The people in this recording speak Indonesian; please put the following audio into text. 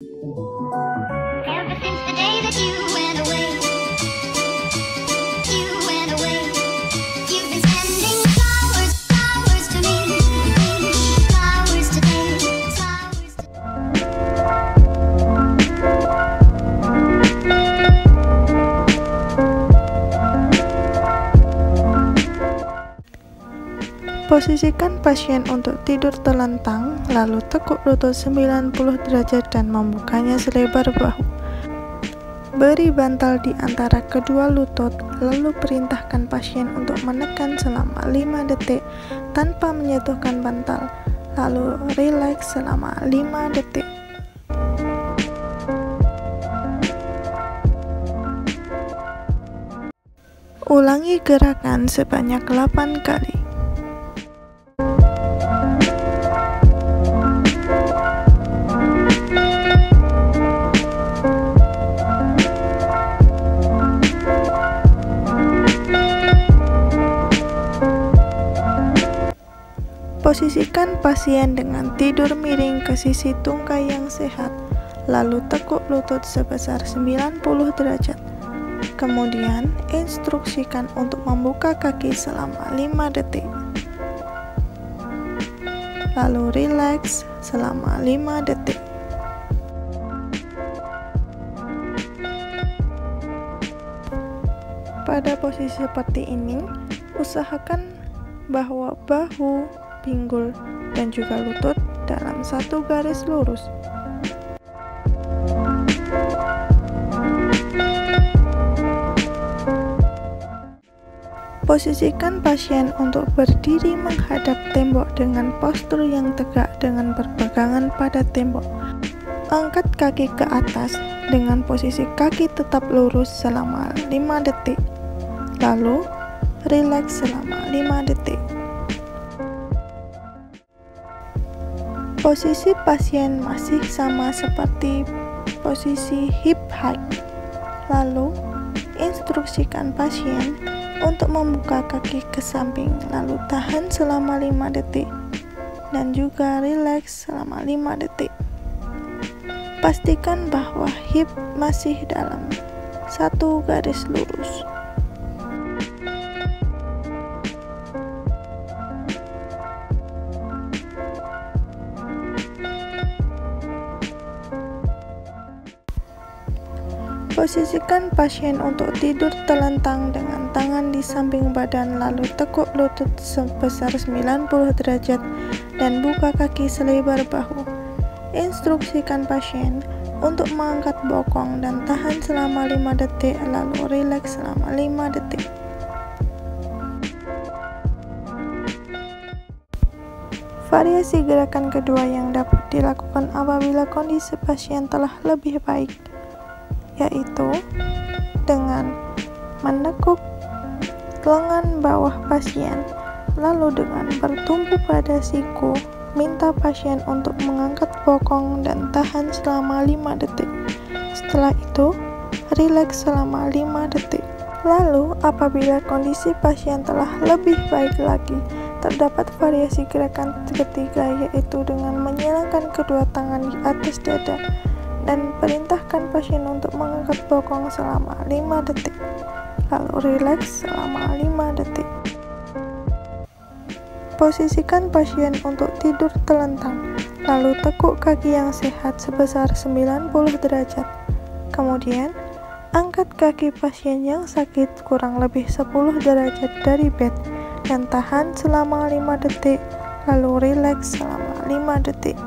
Ever since the day that you went away, you've been sending flowers, flowers to me, flowers today, flowers Posisikan pasien untuk tidur telentang, lalu tekuk lutut 90 derajat dan membukanya selebar bahu. Beri bantal di antara kedua lutut, lalu perintahkan pasien untuk menekan selama 5 detik tanpa menyentuhkan bantal, lalu rileks selama 5 detik. Ulangi gerakan sebanyak 8 kali. Posisikan pasien dengan tidur miring ke sisi tungkai yang sehat, lalu tekuk lutut sebesar 90 derajat. Kemudian, instruksikan untuk membuka kaki selama 5 detik. Lalu rileks selama 5 detik. Pada posisi seperti ini, usahakan bahwa bahu, pinggul, dan juga lutut dalam satu garis lurus. Posisikan pasien untuk berdiri menghadap tembok dengan postur yang tegak dengan berpegangan pada tembok. Angkat kaki ke atas dengan posisi kaki tetap lurus selama 5 detik. Lalu, rileks selama 5 detik. Posisi pasien masih sama seperti posisi hip hike. Lalu, instruksikan pasien untuk membuka kaki ke samping, lalu tahan selama 5 detik dan juga rileks selama 5 detik. Pastikan bahwa hip masih dalam satu garis lurus. Posisikan pasien untuk tidur telentang dengan tangan di samping badan, lalu tekuk lutut sebesar 90 derajat dan buka kaki selebar bahu. Instruksikan pasien untuk mengangkat bokong dan tahan selama 5 detik, lalu rileks selama 5 detik. Variasi gerakan kedua yang dapat dilakukan apabila kondisi pasien telah lebih baik, yaitu dengan menekuk lengan bawah pasien, lalu dengan bertumpu pada siku, minta pasien untuk mengangkat bokong dan tahan selama 5 detik. Setelah itu, rileks selama 5 detik. Lalu, apabila kondisi pasien telah lebih baik lagi, terdapat variasi gerakan ketiga, yaitu dengan menyilangkan kedua tangan di atas dada dan perintahkan pasien untuk mengangkat bokong selama 5 detik, lalu rileks selama 5 detik. Posisikan pasien untuk tidur telentang, lalu tekuk kaki yang sehat sebesar 90 derajat. Kemudian, angkat kaki pasien yang sakit kurang lebih 10 derajat dari bed dan tahan selama 5 detik, lalu rileks selama 5 detik.